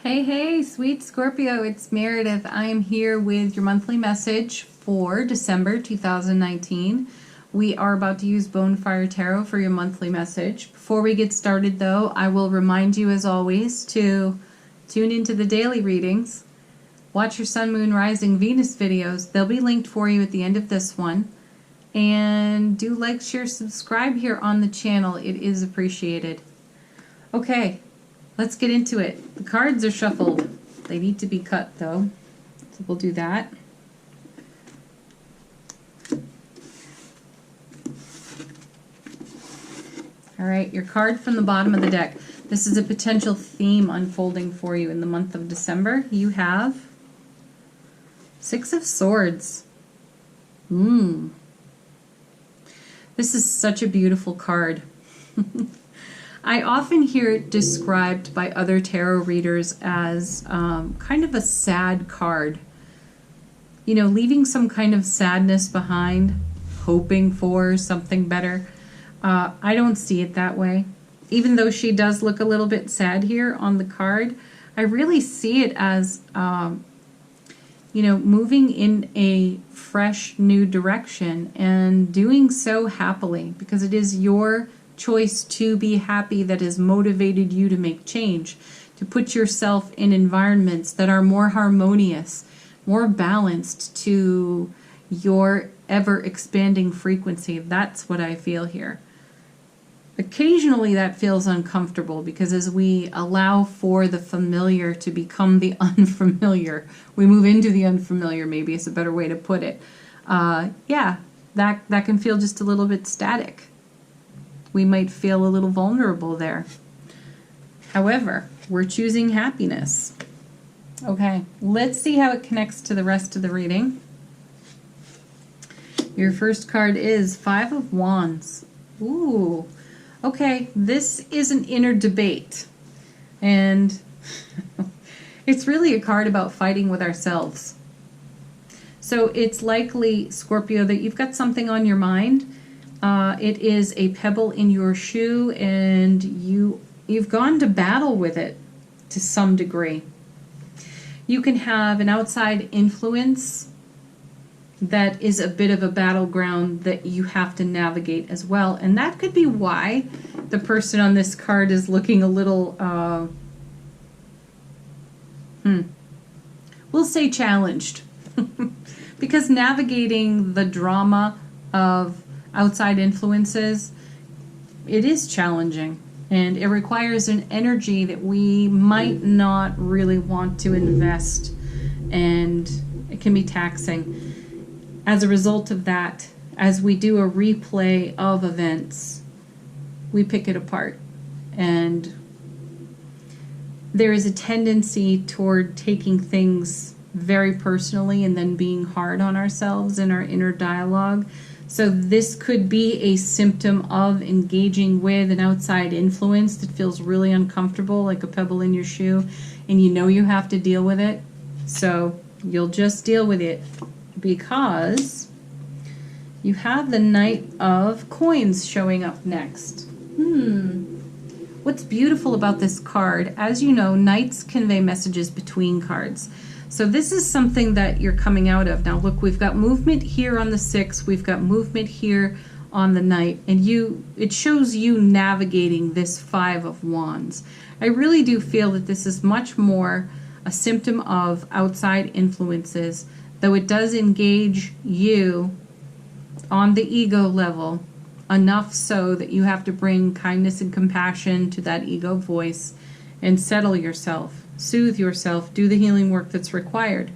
Hey, hey, sweet Scorpio, it's Meredith. I am here with your monthly message for December 2019. We are about to use Bonefire Tarot for your monthly message. Before we get started, though, I will remind you, as always, to tune into the daily readings. Watch your Sun, Moon, Rising, Venus videos. They'll be linked for you at the end of this one. And do like, share, subscribe here on the channel. It is appreciated. Okay. Let's get into it. The cards are shuffled. They need to be cut, though. So we'll do that. All right, your card from the bottom of the deck. This is a potential theme unfolding for you in the month of December. You have Six of Swords. This is such a beautiful card. I often hear it described by other tarot readers as kind of a sad card. You know, leaving some kind of sadness behind, hoping for something better. I don't see it that way. Even though she does look a little bit sad here on the card, I really see it as, you know, moving in a fresh new direction and doing so happily, because it is your choice to be happy that has motivated you to make change, to put yourself in environments that are more harmonious, more balanced to your ever-expanding frequency. That's what I feel here. Occasionally that feels uncomfortable, because as we allow for the familiar to become the unfamiliar, we move into the unfamiliar, maybe is a better way to put it. Yeah, that can feel just a little bit static. We might feel a little vulnerable there. However, we're choosing happiness. Okay, let's see how it connects to the rest of the reading. Your first card is Five of Wands. Ooh, okay, this is an inner debate. And it's really a card about fighting with ourselves. So it's likely, Scorpio, that you've got something on your mind. It is a pebble in your shoe, and you've gone to battle with it to some degree. You can have an outside influence that is a bit of a battleground that you have to navigate as well, and that could be why the person on this card is looking a little, we'll say challenged, because navigating the drama of outside influences, it is challenging, and it requires an energy that we might not really want to invest, and it can be taxing. As a result of that, as we do a replay of events, we pick it apart, and there is a tendency toward taking things very personally and then being hard on ourselves in our inner dialogue. So this could be a symptom of engaging with an outside influence that feels really uncomfortable, like a pebble in your shoe, and you know you have to deal with it. So you'll just deal with it, because you have the Knight of Coins showing up next. What's beautiful about this card, as you know, Knights convey messages between cards. So this is something that you're coming out of. Now look, we've got movement here on the 6, we've got movement here on the Knight, and it shows you navigating this Five of Wands. I really do feel that this is much more a symptom of outside influences, though it does engage you on the ego level, enough so that you have to bring kindness and compassion to that ego voice and settle yourself. Soothe yourself, do the healing work that's required.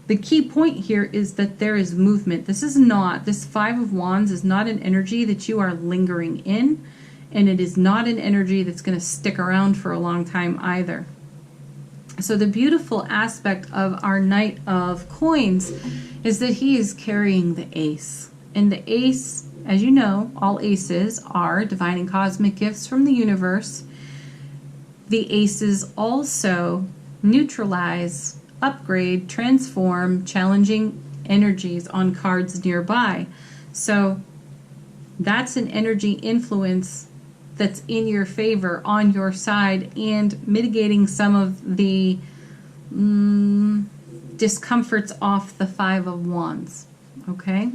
The key point here is that there is movement. This Five of Wands is not an energy that you are lingering in, and it is not an energy that's going to stick around for a long time either. So the beautiful aspect of our Knight of Coins is that he is carrying the Ace. And the Ace, as you know, all aces are divine and cosmic gifts from the universe. The aces also neutralize, upgrade, transform challenging energies on cards nearby. So that's an energy influence that's in your favor, on your side, and mitigating some of the discomforts off the Five of Wands. Okay?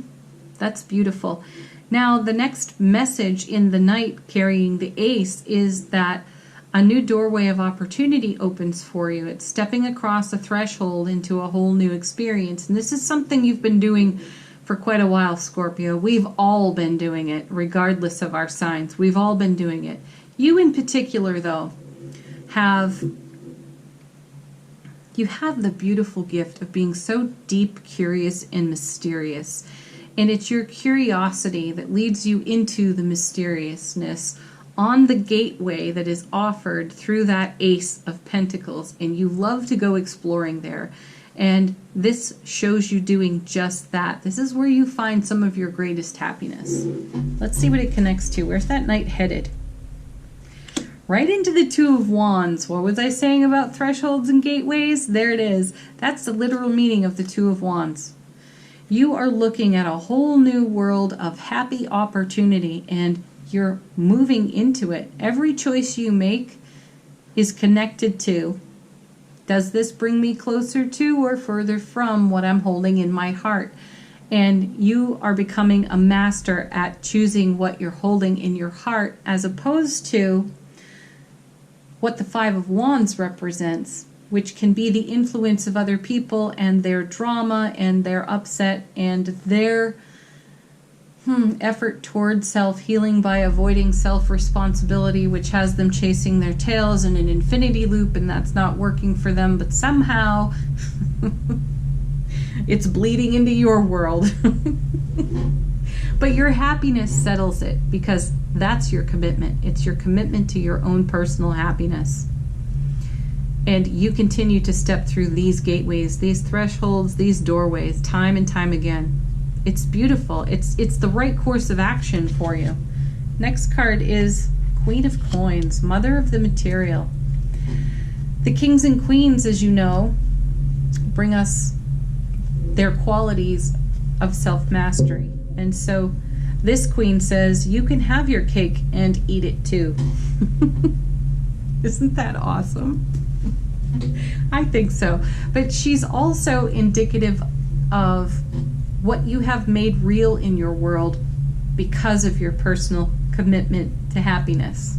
That's beautiful. Now, the next message in the night carrying the Ace is that a new doorway of opportunity opens for you. It's stepping across a threshold into a whole new experience. And this is something you've been doing for quite a while, Scorpio. We've all been doing it, regardless of our signs. We've all been doing it. You in particular, though, have the beautiful gift of being so deep, curious, and mysterious. And it's your curiosity that leads you into the mysteriousness on the gateway that is offered through that Ace of Pentacles. And you love to go exploring there. And this shows you doing just that. This is where you find some of your greatest happiness. Let's see what it connects to. Where's that knight headed? Right into the Two of Wands. What was I saying about thresholds and gateways? There it is. That's the literal meaning of the Two of Wands. You are looking at a whole new world of happy opportunity, and you're moving into it. Every choice you make is connected to, does this bring me closer to or further from what I'm holding in my heart? And you are becoming a master at choosing what you're holding in your heart, as opposed to what the Five of Wands represents, which can be the influence of other people and their drama and their upset and their effort towards self-healing by avoiding self-responsibility, which has them chasing their tails in an infinity loop, and that's not working for them, but somehow it's bleeding into your world. But your happiness settles it, because that's your commitment. It's your commitment to your own personal happiness. And you continue to step through these gateways, these thresholds, these doorways, time and time again. It's beautiful. It's the right course of action for you. Next card is Queen of Coins, Mother of the Material. The kings and queens, as you know, bring us their qualities of self-mastery. And so this queen says, you can have your cake and eat it too. Isn't that awesome? I think so. But she's also indicative of what you have made real in your world because of your personal commitment to happiness.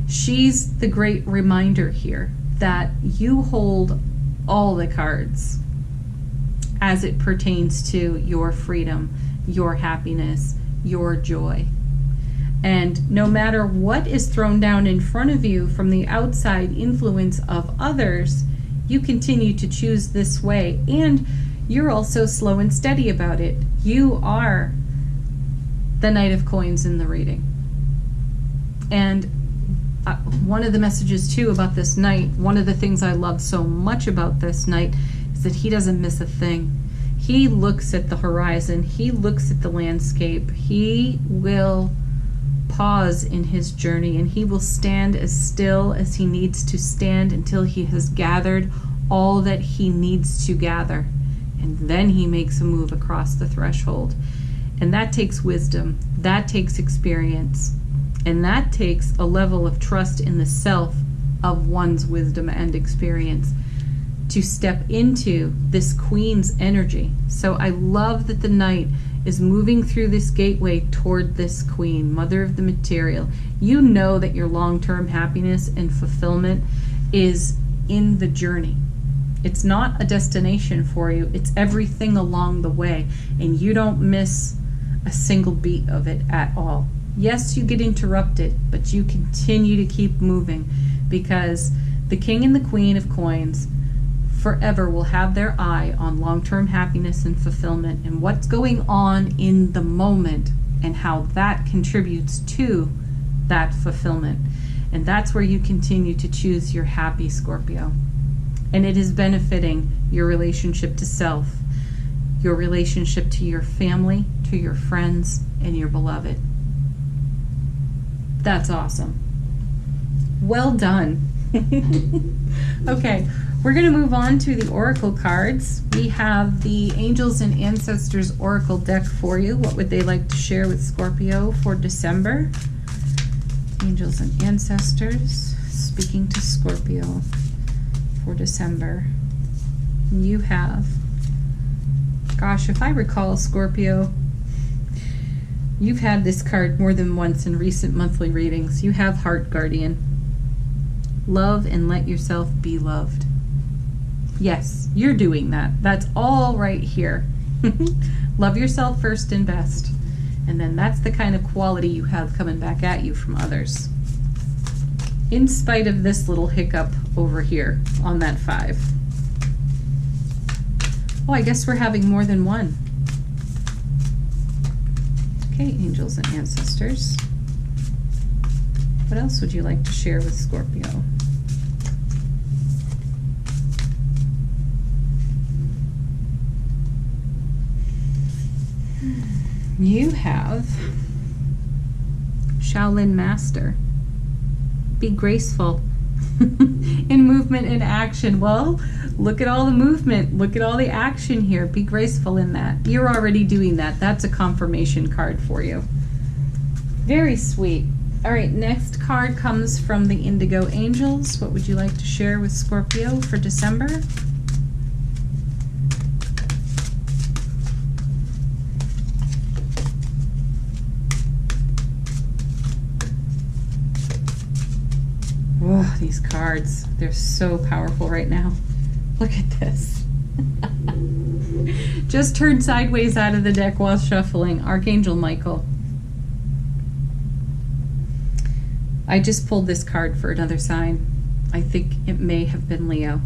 She's the great reminder here that you hold all the cards as it pertains to your freedom, your happiness, your joy. And no matter what is thrown down in front of you from the outside influence of others, you continue to choose this way. And you're also slow and steady about it. You are the Knight of Coins in the reading. And one of the messages too about this knight, one of the things I love so much about this knight is that he doesn't miss a thing. He looks at the horizon. He looks at the landscape. He will pause in his journey, and he will stand as still as he needs to stand until he has gathered all that he needs to gather. And then he makes a move across the threshold. And that takes wisdom. That takes experience. And that takes a level of trust in the self of one's wisdom and experience to step into this queen's energy. So I love that the knight is moving through this gateway toward this queen, mother of the material. You know that your long-term happiness and fulfillment is in the journey. It's not a destination for you. It's everything along the way. And you don't miss a single beat of it at all. Yes, you get interrupted, but you continue to keep moving, because the king and the queen of coins forever will have their eye on long-term happiness and fulfillment and what's going on in the moment and how that contributes to that fulfillment. And that's where you continue to choose your happy, Scorpio. And it is benefiting your relationship to self, your relationship to your family, to your friends, and your beloved. That's awesome. Well done. Okay, we're going to move on to the oracle cards. We have the Angels and Ancestors Oracle deck for you. What would they like to share with Scorpio for December? Angels and ancestors speaking to Scorpio for December. You have, gosh, if I recall, Scorpio, you've had this card more than once in recent monthly readings. You have Heart Guardian. Love and let yourself be loved. Yes, you're doing that. That's all right here. Love yourself first and best. And then that's the kind of quality you have coming back at you from others. In spite of this little hiccup over here on that 5. Oh, I guess we're having more than one. Okay, angels and ancestors. What else would you like to share with Scorpio? You have Shaolin Master. Be graceful in movement and action. Well, look at all the movement. Look at all the action here. Be graceful in that. You're already doing that. That's a confirmation card for you. Very sweet. All right, next card comes from the Indigo Angels. What would you like to share with Scorpio for December? Oh, these cards, they're so powerful right now. Look at this. Just turned sideways out of the deck while shuffling. Archangel Michael. I just pulled this card for another sign. I think it may have been Leo.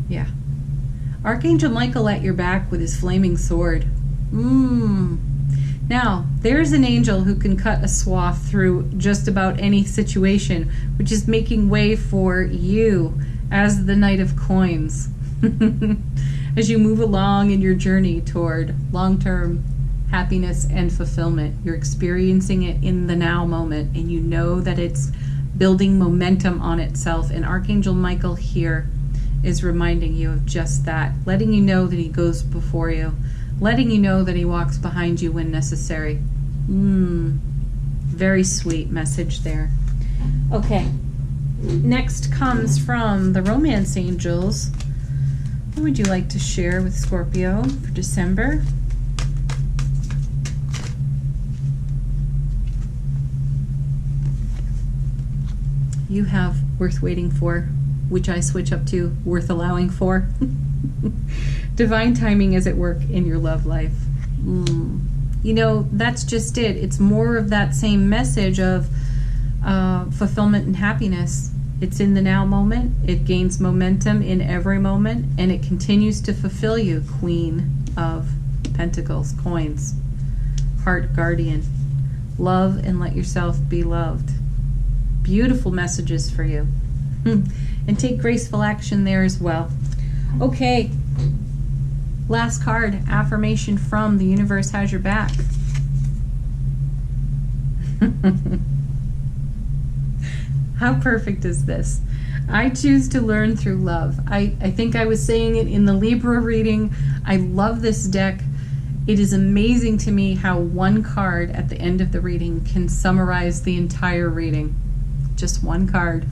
Yeah. Archangel Michael at your back with his flaming sword. Now, there's an angel who can cut a swath through just about any situation, which is making way for you as the Knight of Coins. As you move along in your journey toward long-term happiness and fulfillment, you're experiencing it in the now moment, and you know that it's building momentum on itself. And Archangel Michael here is reminding you of just that, letting you know that he goes before you, letting you know that he walks behind you when necessary. Very sweet message there. Okay, next comes from the Romance Angels. What would you like to share with Scorpio for December? You have Worth Waiting For, which I switch up to Worth Allowing For. Divine timing is at work in your love life. You know, that's just it. It's more of that same message of fulfillment and happiness. It's in the now moment. It gains momentum in every moment, and it continues to fulfill you. Queen of Pentacles, Coins, Heart Guardian. Love and let yourself be loved. Beautiful messages for you. And take graceful action there as well. Okay. Last card, affirmation from the universe has your back. How perfect is this? I choose to learn through love. I think I was saying it in the Libra reading. I love this deck. It is amazing to me how one card at the end of the reading can summarize the entire reading. Just one card.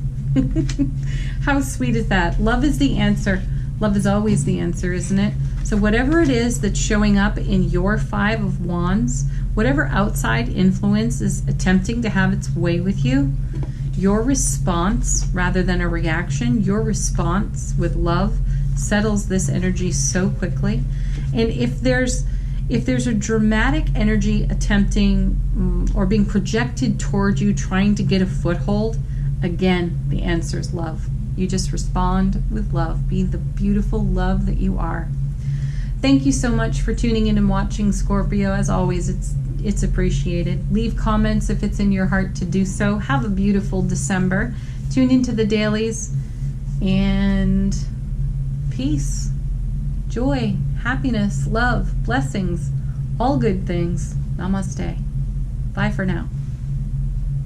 How sweet is that? Love is the answer. Love is always the answer, isn't it? So whatever it is that's showing up in your 5 of Wands, whatever outside influence is attempting to have its way with you, your response, rather than a reaction, your response with love settles this energy so quickly. And if there's a dramatic energy attempting or being projected toward you, trying to get a foothold, again, the answer is love. You just respond with love. Be the beautiful love that you are. Thank you so much for tuning in and watching, Scorpio. As always, it's appreciated. Leave comments if it's in your heart to do so. Have a beautiful December. Tune into the dailies, and peace, joy, happiness, love, blessings, all good things. Namaste. Bye for now.